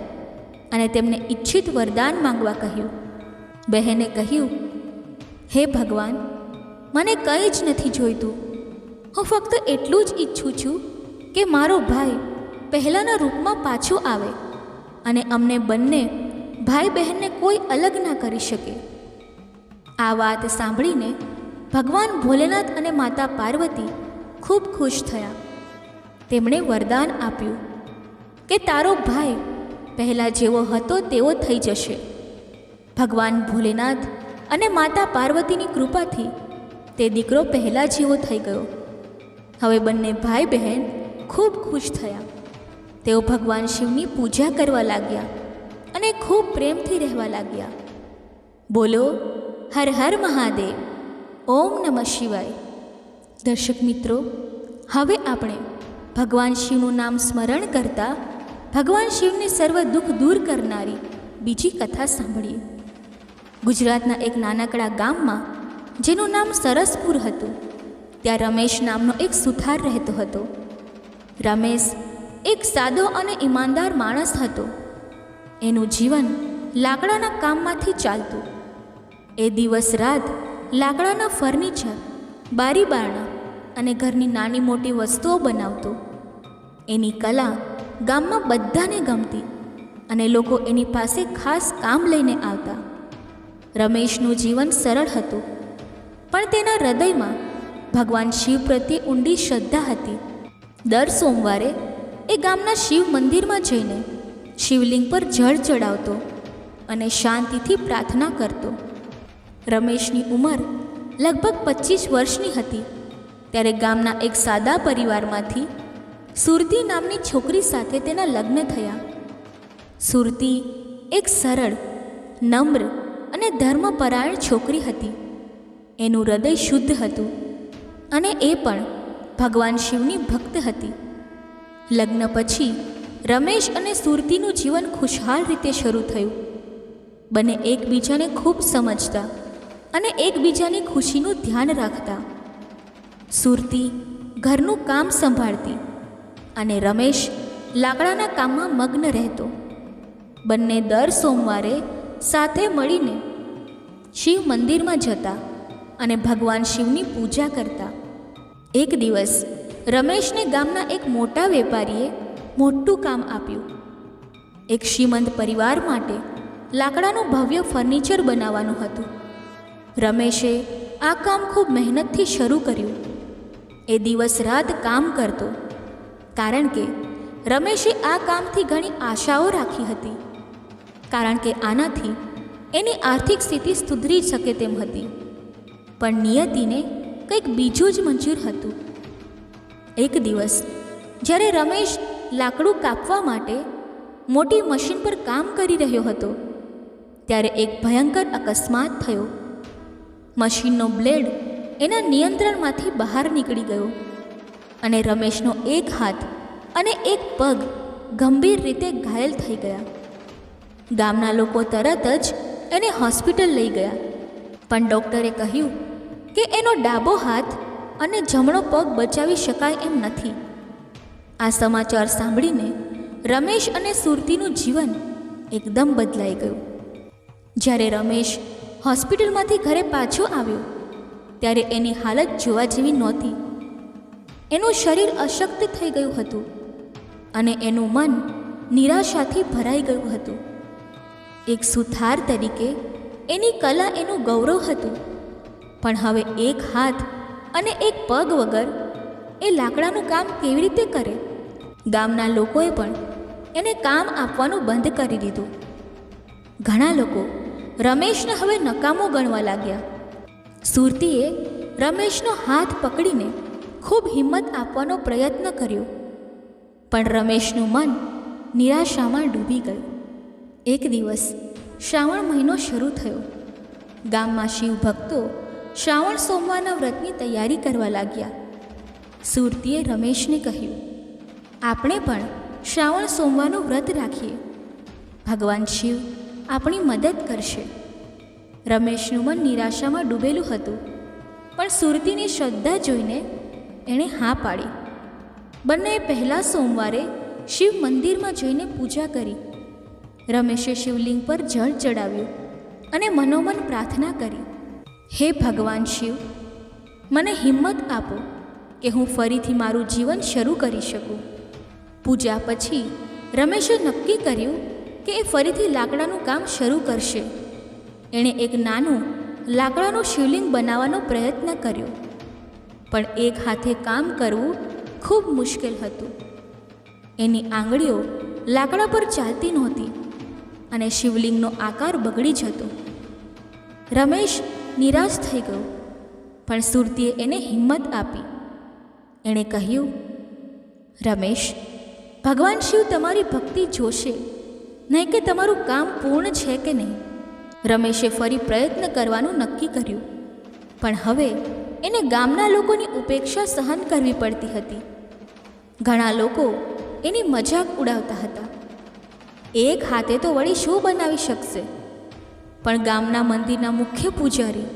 અને તેમને ઈચ્છિત વરદાન માંગવા કહ્યું. બહેને કહ્યું, હે ભગવાન, મને કંઈ જ નથી જોઈતું. હું ફક્ત એટલું જ ઈચ્છું છું કે મારો ભાઈ પહેલાંના રૂપમાં પાછો આવે અને અમને બંને ભાઈ બહેનને કોઈ અલગ ના કરી શકે. આ વાત સાંભળીને ભગવાન ભોલેનાથ અને માતા પાર્વતી ખૂબ ખુશ થયા. તેમણે વરદાન આપ્યું કે તારો ભાઈ પહેલાં જેવો હતો તેવો થઈ જશે. ભગવાન ભોલેનાથ અને માતા પાર્વતીની કૃપાથી તે દીકરો પહેલાં જેવો થઈ ગયો. હવે બંને ભાઈ બહેન ખૂબ ખુશ થયા. તેઓ ભગવાન શિવની પૂજા કરવા લાગ્યા અને ખૂબ પ્રેમથી રહેવા લાગ્યા. બોલો હર હર મહાદેવ. ઓમ નમઃ શિવાય. દર્શક મિત્રો, હવે આપણે ભગવાન શિવનું નામ સ્મરણ કરતા ભગવાન શિવને સર્વ દુઃખ દૂર કરનારી બીજી કથા સાંભળીએ. ગુજરાતના એક નાનકડા ગામમાં જેનું નામ સરસપુર હતું, ત્યાં રમેશ નામનો એક સુથાર રહેતો હતો. રમેશ એક સાદો અને ઈમાનદાર માણસ હતો. એનું જીવન લાકડાના કામમાંથી ચાલતું. એ દિવસ રાત લાકડાના ફર્નિચર, બારી બારણા અને ઘરની નાની મોટી વસ્તુઓ બનાવતો. એની કલા ગામમાં બધાને ગમતી અને લોકો એની પાસે ખાસ કામ લઈને આવતા. રમેશનું જીવન સરળ હતું, પણ તેના હૃદયમાં ભગવાન શિવ પ્રત્યે ઊંડી શ્રદ્ધા હતી. દર સોમવારે એ ગામના શિવ મંદિરમાં જઈને શિવલિંગ પર જળ ચડાવતો અને શાંતિથી પ્રાર્થના કરતો. રમેશની ઉંમર લગભગ 25 વર્ષની હતી ત્યારે ગામના એક સાદા પરિવારમાંથી સુરતી નામની છોકરી સાથે તેના લગ્ન થયા. સુરતી એક સરળ, નમ્ર અને ધર્મપરાયણ છોકરી હતી. એનું હૃદય શુદ્ધ હતું અને એ પણ ભગવાન શિવની ભક્ત હતી. લગ્ન પછી રમેશ અને સુરતીનું જીવન ખુશહાલ રીતે શરૂ થયું. બંને એકબીજાને ખૂબ સમજતા અને એકબીજાની ખુશીનું ધ્યાન રાખતા. સુરતી ઘરનું કામ સંભાળતી અને રમેશ લાકડાના કામમાં મગ્ન રહેતો. બંને દર સોમવારે સાથે મળીને શિવ મંદિરમાં જતા અને ભગવાન શિવની પૂજા કરતા. એક દિવસ રમેશને ગામના એક મોટા વેપારીએ મોટું કામ આપ્યું. એક શ્રીમંત પરિવાર માટે લાકડાનું ભવ્ય ફર્નિચર બનાવવાનું હતું. રમેશે આ કામ ખૂબ મહેનતથી શરૂ કર્યું. એ દિવસ રાત કામ કરતો, કારણ કે રમેશે આ કામથી ઘણી આશાઓ રાખી હતી, કારણ કે આનાથી એની આર્થિક સ્થિતિ સુધરી શકે તેમ હતી. પણ નિયતિને કંઈક બીજું જ મંજૂર હતું. એક દિવસ જ્યારે રમેશ લાકડું કાપવા માટે મોટી મશીન પર કામ કરી રહ્યો હતો, ત્યારે એક ભયંકર અકસ્માત થયો. મશીનનો બ્લેડ એના નિયંત્રણમાંથી બહાર નીકળી ગયો અને રમેશનો એક હાથ અને એક પગ ગંભીર રીતે ઘાયલ થઈ ગયા. ગામના લોકો તરત જ એને હોસ્પિટલ લઈ ગયા, પણ ડૉક્ટરે કહ્યું કે એનો ડાબો હાથ અને જમણો પગ બચાવી શકાય એમ નથી. આ સમાચાર સાંભળીને રમેશ અને સુરતીનું જીવન એકદમ બદલાઈ ગયું. જ્યારે રમેશ હોસ્પિટલમાંથી ઘરે પાછો આવ્યો, ત્યારે એની હાલત જોવા જેવી નહોતી. એનું શરીર અશક્ત થઈ ગયું હતું અને એનું મન નિરાશાથી ભરાઈ ગયું હતું. એક સુથાર તરીકે એની કલા એનું ગૌરવ હતું, પણ હવે એક હાથ અને એક પગ વગર એ લાકડાનું કામ કેવી રીતે કરે? ગામના લોકોએ પણ એને કામ આપવાનું બંધ કરી દીધું. ઘણા લોકો રમેશને હવે નકામો ગણવા લાગ્યા. સુરતીએ રમેશનો હાથ પકડીને ખૂબ હિંમત આપવાનો પ્રયત્ન કર્યો, પણ રમેશનું મન નિરાશામાં ડૂબી ગયું. એક દિવસ શ્રાવણ મહિનો શરૂ થયો. ગામમાં શિવ ભક્તો શ્રાવણ સોમવારના વ્રતની તૈયારી કરવા લાગ્યા. સુરતીએ રમેશને કહ્યું, આપણે પણ શ્રાવણ સોમવારનું વ્રત રાખીએ. ભગવાન શિવ આપણી મદદ કરશે. રમેશનું મન નિરાશામાં ડૂબેલું હતું, પણ સુરતીની શ્રદ્ધા જોઈને એણે હા પાડી. બંનેએ પહેલા સોમવારે શિવ મંદિરમાં જઈને પૂજા કરી. રમેશે શિવલિંગ પર જળ ચડાવ્યું અને મનોમન પ્રાર્થના કરી, હે ભગવાન શિવ, મને હિંમત આપો કે હું ફરીથી મારું જીવન શરૂ કરી શકું. પૂજા પછી રમેશે નક્કી કર્યું કે એ ફરીથી લાકડાનું કામ શરૂ કરશે. એણે એક નાનું લાકડાનું શિવલિંગ બનાવવાનો પ્રયત્ન કર્યો, પણ એક હાથે કામ કરવું ખૂબ મુશ્કેલ હતું. એની આંગળીઓ લાકડા પર ચાલતી નહોતી અને શિવલિંગનો આકાર બગડી જતો. રમેશ નિરાશ થઈ ગયો, પણ સુરતીએ એને હિંમત આપી. એણે કહ્યું, રમેશ, ભગવાન શિવ તમારી ભક્તિ જોશે, નહીં કે તમારું કામ પૂર્ણ છે કે નહીં. રમેશે ફરી પ્રયત્ન કરવાનું નક્કી કર્યું, પણ હવે એને ગામના લોકોની ઉપેક્ષા સહન કરવી પડતી હતી. ઘણા લોકો એની મજાક ઉડાવતા હતા. એક હાથે તો વળી શું બનાવી શકશે? પણ ગામના મંદિરના મુખ્ય પૂજારી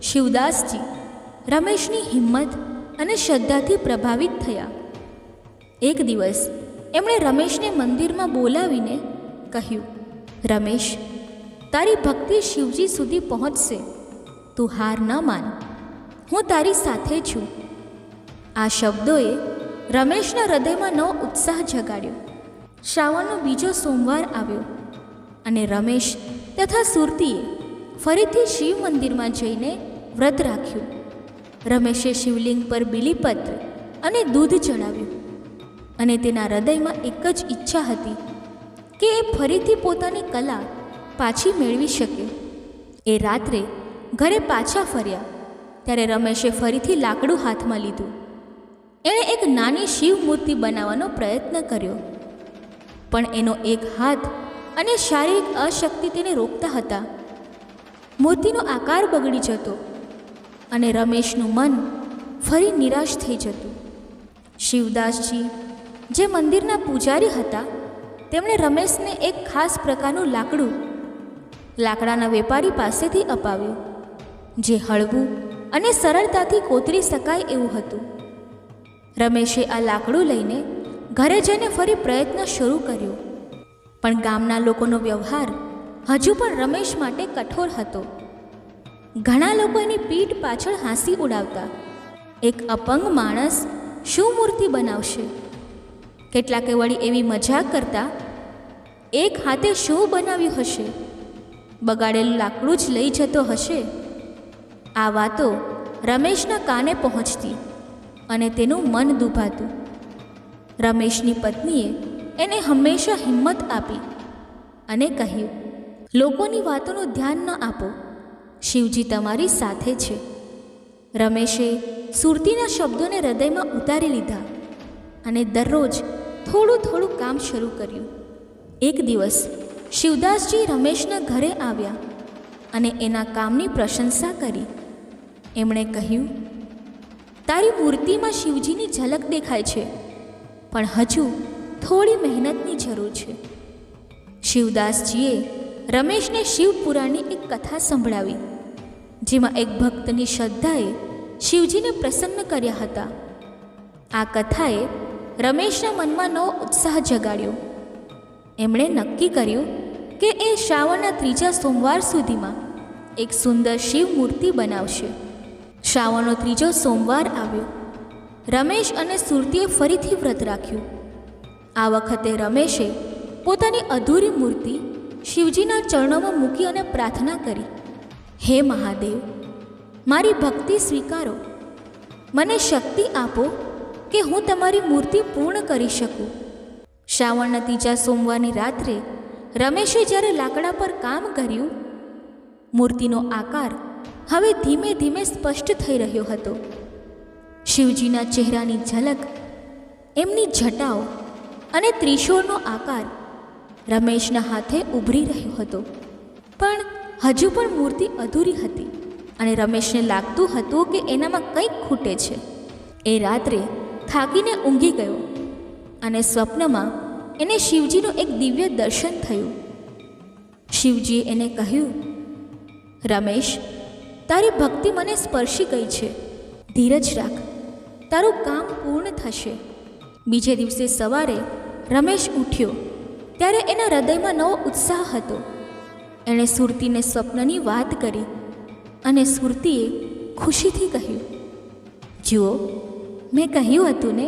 શિવદાસજી રમેશની હિંમત અને શ્રદ્ધાથી પ્રભાવિત થયા. એક દિવસ એમણે રમેશને મંદિરમાં બોલાવીને કહ્યું, રમેશ, તારી ભક્તિ શિવજી સુધી પહોંચશે. તું હાર ન માન, હું તારી સાથે છું. આ શબ્દોએ રમેશના હૃદયમાં નવો ઉત્સાહ જગાડ્યો. શ્રાવણનો બીજો સોમવાર આવ્યો અને રમેશ તથા સુરતીએ ફરીથી શિવ મંદિરમાં જઈને વ્રત રાખ્યું. રમેશે શિવલિંગ પર બીલીપત્ર અને દૂધ ચડાવ્યું અને તેના હૃદયમાં એક જ ઈચ્છા હતી કે એ ફરીથી પોતાની કલા પાછી મેળવી શકે. એ રાત્રે ઘરે પાછા ફર્યા ત્યારે રમેશે ફરીથી લાકડું હાથમાં લીધું. એણે એક નાની શિવ મૂર્તિ બનાવવાનો પ્રયત્ન કર્યો, પણ એનો એક હાથ અને શારીરિક અશક્તિ તેને રોકતા હતા. મૂર્તિનો આકાર બગડી જતો અને રમેશનું મન ફરી નિરાશ થઈ જતું. શિવદાસજી, જે મંદિરના પૂજારી હતા, તેમણે રમેશને એક ખાસ પ્રકારનું લાકડાના વેપારી પાસેથી અપાવ્યું, જે હળવું અને સરળતાથી કોતરી શકાય એવું હતું. રમેશે આ લાકડું લઈને ઘરે જઈને ફરી પ્રયત્ન શરૂ કર્યો, પણ ગામના લોકોનો વ્યવહાર હજુ પણ રમેશ માટે કઠોર હતો. ઘણા લોકો એની પીઠ પાછળ હાંસી ઉડાવતા. એક અપંગ માણસ શું મૂર્તિ બનાવશે? કેટલાકે વળી એવી મજાક કરતા, એક હાથે શું બનાવ્યું હશે? બગાડેલું લાકડું જ લઈ જતો હશે. આ વાતો રમેશના કાને પહોંચતી અને તેનું મન દુભાતું. રમેશની પત્નીએ એને હંમેશા હિંમત આપી અને કહ્યું, લોકોની વાતોનું ધ્યાન ન આપો, શિવજી તમારી સાથે છે. રમેશે સુરતીના શબ્દોને હૃદયમાં ઉતારી લીધા અને દરરોજ થોડું થોડું કામ શરૂ કર્યું. એક દિવસ શિવદાસજી રમેશના ઘરે આવ્યા અને એના કામની પ્રશંસા કરી. એમણે કહ્યું, તારી મૂર્તિમાં શિવજીની ઝલક દેખાય છે, પણ હજુ થોડી મહેનતની જરૂર છે. શિવદાસજીએ રમેશને શિવપુરાણની એક કથા સંભળાવી, જેમાં એક ભક્તની શ્રદ્ધાએ શિવજીને પ્રસન્ન કર્યા હતા. આ કથાએ રમેશના મનમાં નવો ઉત્સાહ જગાડ્યો. એમણે નક્કી કર્યું કે એ શ્રાવણના 3જા સોમવાર સુધીમાં એક સુંદર શિવ મૂર્તિ બનાવશે. શ્રાવણનો 3જો સોમવાર આવ્યો. રમેશ અને સુરતીએ ફરીથી વ્રત રાખ્યું. આ વખતે રમેશે પોતાની અધૂરી મૂર્તિ શિવજીના ચરણોમાં મૂકી અને પ્રાર્થના કરી, હે મહાદેવ, મારી ભક્તિ સ્વીકારો. મને શક્તિ આપો કે હું તમારી મૂર્તિ પૂર્ણ કરી શકું. શ્રાવણના 3જા સોમવારની રાત્રે રમેશે જ્યારે લાકડા પર કામ કર્યું, મૂર્તિનો આકાર હવે ધીમે ધીમે સ્પષ્ટ થઈ રહ્યો હતો. શિવજીના ચહેરાની ઝલક, એમની જટાઓ અને ત્રિશૂળનો આકાર રમેશના હાથે ઉભરી રહ્યો હતો. પણ હજુ પણ મૂર્તિ અધૂરી હતી અને રમેશને લાગતું હતું કે એનામાં કંઈક ખૂટે છે. એ રાત્રે થાકીને ઊંઘી ગયો અને સ્વપ્નમાં એને શિવજીનું એક દિવ્ય દર્શન થયું. શિવજીએ એને કહ્યું, રમેશ, તારી ભક્તિ મને સ્પર્શી ગઈ છે. ધીરજ રાખ, તારું કામ પૂર્ણ થશે. બીજે દિવસે સવારે રમેશ ઉઠ્યો ત્યારે એના હૃદયમાં નવો ઉત્સાહ હતો. એણે સુરતીને સ્વપ્નની વાત કરી અને સુરતીએ ખુશીથી કહ્યું, જુઓ, મેં કહ્યું હતું ને,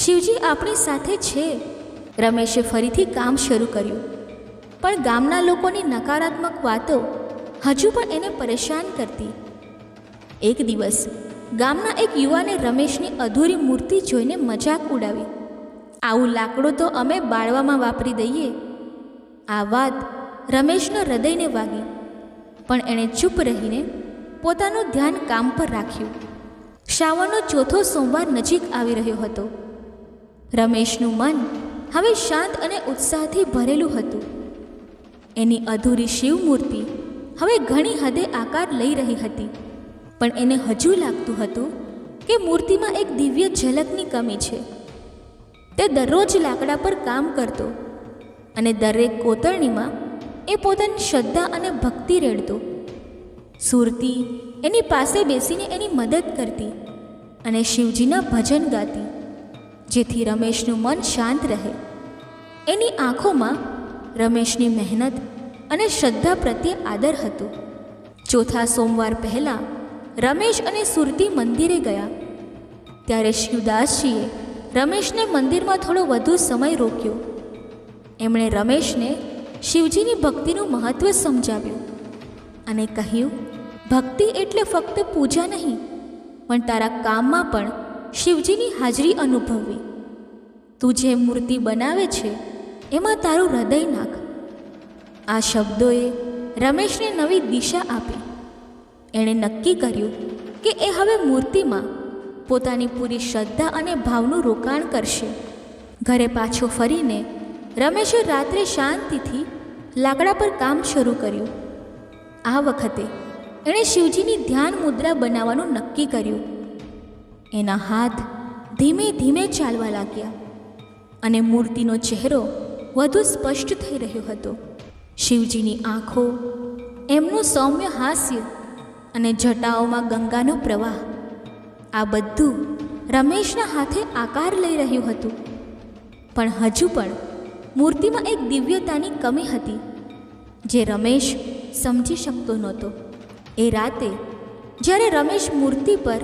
શિવજી આપણી સાથે છે. રમેશે ફરીથી કામ શરૂ કર્યું, પણ ગામના લોકોની નકારાત્મક વાતો હજુ પણ એને પરેશાન કરતી. એક દિવસ ગામના એક યુવાને રમેશની અધૂરી મૂર્તિ જોઈને મજાક ઉડાવી, આવું લાકડું તો અમે બાળવામાં વાપરી દઈએ. આ વાત રમેશના હૃદયને વાગી, પણ એણે ચૂપ રહીને પોતાનું ધ્યાન કામ પર રાખ્યું. શ્રાવણનો 4થો સોમવાર નજીક આવી રહ્યો હતો. રમેશનું મન હવે શાંત અને ઉત્સાહથી ભરેલું હતું. એની અધૂરી શિવ મૂર્તિ હવે ઘણી હદે આકાર લઈ રહી હતી, પણ એને હજુ લાગતું હતું કે મૂર્તિમાં એક દિવ્ય ઝલકની કમી છે. તે દરરોજ લાકડા પર કામ કરતો અને દરેક કોતરણીમાં એ પોતાની શ્રદ્ધા અને ભક્તિ રેડતો. સુરતી એની પાસે બેસીને એની મદદ કરતી અને શિવજીના ભજન ગાતી, જેથી રમેશનું મન શાંત રહે. એની આંખોમાં રમેશની મહેનત અને શ્રદ્ધા પ્રત્યે આદર હતો. 4થા સોમવાર પહેલાં રમેશ અને સુરતી મંદિરે ગયા ત્યારે શિવદાસજીએ રમેશને મંદિરમાં થોડો વધુ સમય રોક્યો. એમણે રમેશને શિવજીની ભક્તિનું મહત્ત્વ સમજાવ્યું અને કહ્યું, ભક્તિ એટલે ફક્ત પૂજા નહીં, પણ તારા કામમાં પણ શિવજીની હાજરી અનુભવવી. તું જે મૂર્તિ બનાવે છે એમાં તારું હૃદય નાખ. આ શબ્દોએ રમેશને નવી દિશા આપી. એણે નક્કી કર્યું કે એ હવે મૂર્તિમાં પોતાની પૂરી શ્રદ્ધા અને ભાવનું રોકાણ કરશે. ઘરે પાછો ફરીને રમેશે રાત્રે શાંતિથી લાકડા પર કામ શરૂ કર્યું. આ વખતે એણે શિવજીની ધ્યાન મુદ્રા બનાવવાનું નક્કી કર્યું. એના હાથ ધીમે ધીમે ચાલવા લાગ્યા અને મૂર્તિનો ચહેરો વધુ સ્પષ્ટ થઈ રહ્યો હતો. શિવજીની આંખો, એમનું સૌમ્ય હાસ્ય અને જટાઓમાં ગંગાનો પ્રવાહ, આ બધું રમેશના હાથે આકાર લઈ રહ્યું હતું. પણ હજુ પણ મૂર્તિમાં એક દિવ્યતાની કમી હતી જે રમેશ સમજી શકતો નહોતો. એ રાતે જ્યારે રમેશ મૂર્તિ પર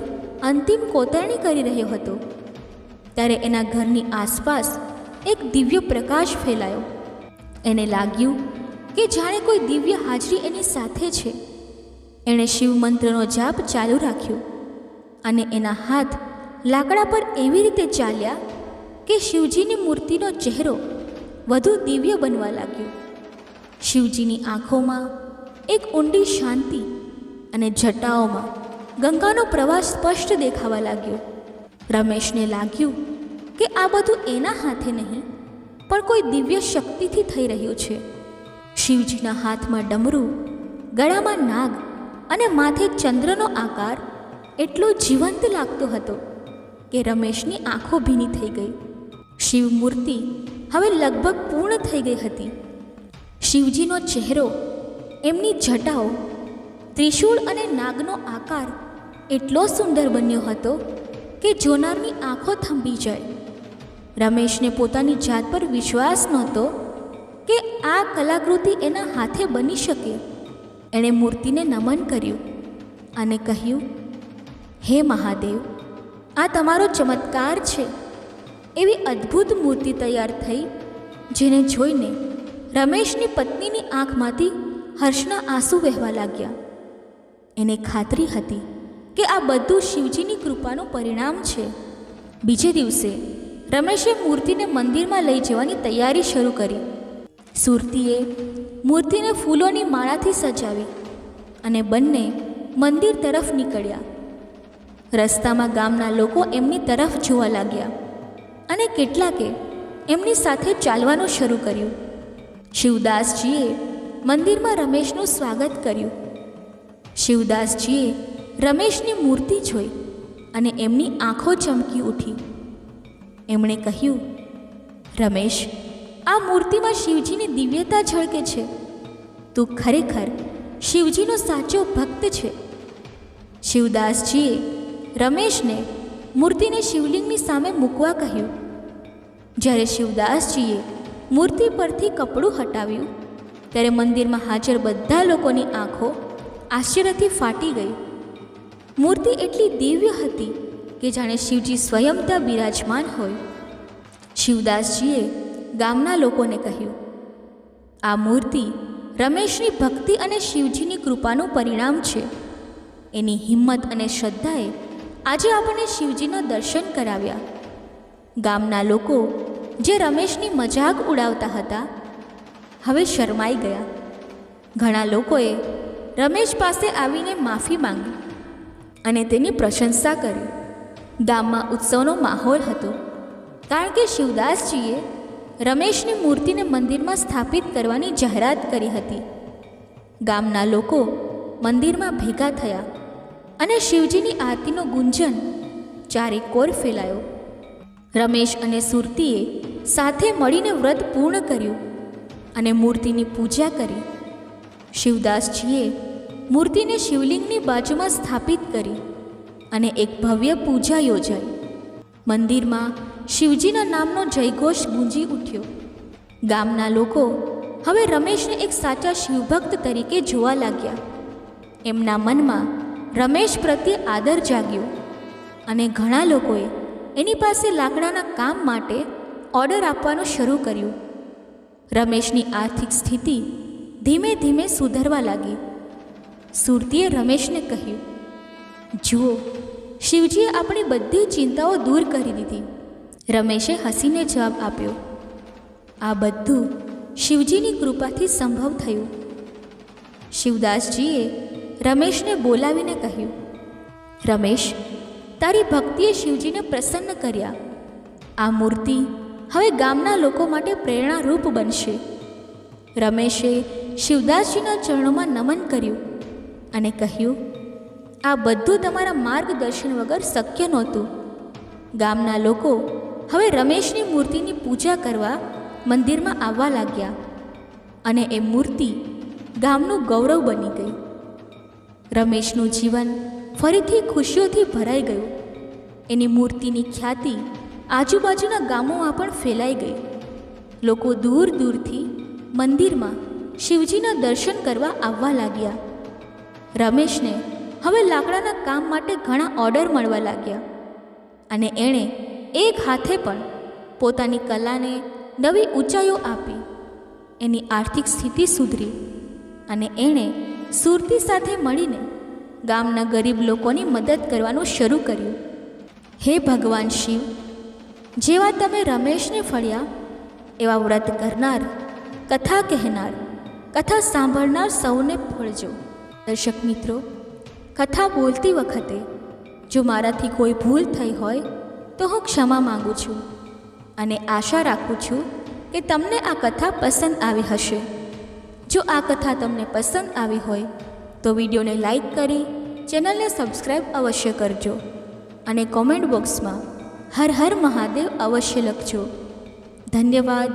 અંતિમ કોતરણી કરી રહ્યો હતો ત્યારે એના ઘરની આસપાસ એક દિવ્ય પ્રકાશ ફેલાયો. એને લાગ્યું કે જાણે કોઈ દિવ્ય હાજરી એની સાથે છે. એણે શિવ મંત્રનો જાપ ચાલુ રાખ્યો અને એના હાથ લાકડા પર એવી રીતે ચાલ્યા કે શિવજીની મૂર્તિનો ચહેરો વધુ દિવ્ય બનવા લાગ્યો. શિવજીની આંખોમાં એક ઊંડી શાંતિ અને જટાઓમાં ગંગાનો પ્રવાહ સ્પષ્ટ દેખાવા લાગ્યો. રમેશને લાગ્યું કે આ બધું એના હાથે નહીં પણ કોઈ દિવ્ય શક્તિથી થઈ રહ્યું છે. શિવજીના હાથમાં ડમરું, ગળામાં નાગ અને માથે ચંદ્રનો આકાર એટલો જીવંત લાગતો હતો કે રમેશની આંખો ભીની થઈ ગઈ. શિવ મૂર્તિ હવે લગભગ પૂર્ણ થઈ ગઈ હતી. શિવજીનો ચહેરો, એમની જટાઓ, ત્રિશૂળ અને નાગનો આકાર એટલો સુંદર બન્યો હતો કે જોનારની આંખો થંભી જાય. રમેશને પોતાની જાત પર વિશ્વાસ નહોતો કે આ કલાકૃતિ એના હાથે બની શકે. એણે મૂર્તિને નમન કર્યું અને કહ્યું, હે મહાદેવ, આ તમારો ચમત્કાર છે. એવી અદ્ભુત મૂર્તિ તૈયાર થઈ જેને જોઈને રમેશની પત્નીની આંખમાંથી હર્ષના આંસુ વહેવા લાગ્યા. એને ખાતરી હતી કે આ બધું શિવજીની કૃપાનું પરિણામ છે. બીજે દિવસે રમેશે મૂર્તિને મંદિરમાં લઈ જવાની તૈયારી શરૂ કરી. સુરતીએ મૂર્તિને ફૂલોની માળાથી સજાવી અને બંને મંદિર તરફ નીકળ્યા. રસ્તામાં ગામના લોકો એમની તરફ જોવા લાગ્યા અને કેટલાકે એમની સાથે ચાલવાનું શરૂ કર્યું. શિવદાસજીએ મંદિરમાં રમેશનું સ્વાગત કર્યું. શિવદાસજીએ રમેશની મૂર્તિ જોઈ અને એમની આંખો ચમકી ઉઠી. એમણે કહ્યું, રમેશ, આ મૂર્તિમાં શિવજીની દિવ્યતા ઝળકે છે. તું ખરેખર શિવજીનો સાચો ભક્ત છે. શિવદાસજીએ રમેશને મૂર્તિને શિવલિંગની સામે મૂકવા કહ્યું. જ્યારે શિવદાસજીએ મૂર્તિ પરથી કપડું હટાવ્યું ત્યારે મંદિરમાં હાજર બધા લોકોની આંખો આશ્ચર્યથી ફાટી ગઈ. મૂર્તિ એટલી દિવ્ય હતી કે જાણે શિવજી સ્વયં ત્યાં બિરાજમાન હોય. શિવદાસજીએ ગામના લોકોને કહ્યું, આ મૂર્તિ રમેશની ભક્તિ અને શિવજીની કૃપાનું પરિણામ છે. એની હિંમત અને શ્રદ્ધાએ આજે આપણને શિવજીના દર્શન કરાવ્યા. ગામના લોકો જે રમેશની મજાક ઉડાવતા હતા હવે શરમાઈ ગયા. ઘણા લોકોએ રમેશ પાસે આવીને માફી માંગી અને તેની પ્રશંસા કરી. ગામમાં ઉત્સવનો માહોલ હતો કારણ કે શિવદાસજીએ રમેશની મૂર્તિને મંદિરમાં સ્થાપિત કરવાની જાહેરાત કરી હતી. ગામના લોકો મંદિરમાં ભેગા થયા અને શિવજીની આરતીનો ગુંજન ચારેકોર ફેલાયો. રમેશ અને સુરતીએ સાથે મળીને વ્રત પૂર્ણ કર્યું અને મૂર્તિની પૂજા કરી. શિવદાસજીએ મૂર્તિને શિવલિંગની બાજુમાં સ્થાપિત કરી અને એક ભવ્ય પૂજા યોજાઈ. મંદિરમાં શિવજીના નામનો જયઘોષ ગુંજી ઉઠ્યો. ગામના લોકો હવે રમેશને એક સાચા શિવભક્ત તરીકે જોવા લાગ્યા. એમના મનમાં રમેશ પ્રત્યે આદર જાગ્યો અને ઘણા લોકોએ એની પાસે લાકડાના કામ માટે ઓર્ડર આપવાનું શરૂ કર્યું. રમેશની આર્થિક સ્થિતિ ધીમે ધીમે સુધરવા લાગી. સુરતીએ રમેશને કહ્યું, જુઓ, શિવજીએ આપણી બધી ચિંતાઓ દૂર કરી દીધી. રમેશે હસીને જવાબ આપ્યો, આ બધું શિવજીની કૃપાથી સંભવ થયું. શિવદાસજીએ રમેશને બોલાવીને કહ્યું, રમેશ, તારી ભક્તિએ શિવજીને પ્રસન્ન કર્યા. આ મૂર્તિ હવે ગામના લોકો માટે પ્રેરણારૂપ બનશે. રમેશે શિવદાસજીના ચરણોમાં નમન કર્યું અને કહ્યું, આ બધું તમારા માર્ગદર્શન વગર શક્ય નહોતું. ગામના લોકો હવે રમેશની મૂર્તિની પૂજા કરવા મંદિરમાં આવવા લાગ્યા અને એ મૂર્તિ ગામનું ગૌરવ બની ગઈ. રમેશનું જીવન ફરીથી ખુશીઓથી ભરાઈ ગયું. એની મૂર્તિની ખ્યાતિ આજુબાજુના ગામોમાં પણ ફેલાઈ ગઈ. લોકો દૂર દૂરથી મંદિરમાં શિવજીના દર્શન કરવા આવવા લાગ્યા. રમેશને હવે લાકડાના કામ માટે ઘણા ઓર્ડર મળવા લાગ્યા અને એણે એક હાથે પણ પોતાની કલાને નવી ઊંચાઈઓ આપી. એની આર્થિક સ્થિતિ સુધરી અને એણે સુરતી સાથે મળીને ગામના ગરીબ લોકોની મદદ કરવાનું શરૂ કર્યું. હે ભગવાન શિવ, જેવા તમે રમેશને ફળ્યા એવા વ્રત કરનાર, કથા કહેનાર, કથા સાંભળનાર સૌને ફળજો. દર્શક મિત્રો, કથા બોલતી વખતે જો મારાથી કોઈ ભૂલ થઈ હોય તો હું ક્ષમા માગું છું અને આશા રાખું છું કે તમને આ કથા પસંદ આવી હશે. જો આ કથા તમને પસંદ આવી હોય તો વિડીયોને લાઈક કરી ચેનલને સબસ્ક્રાઈબ અવશ્ય કરજો અને કોમેન્ટ બોક્સમાં હર હર મહાદેવ અવશ્ય લખજો. ધન્યવાદ.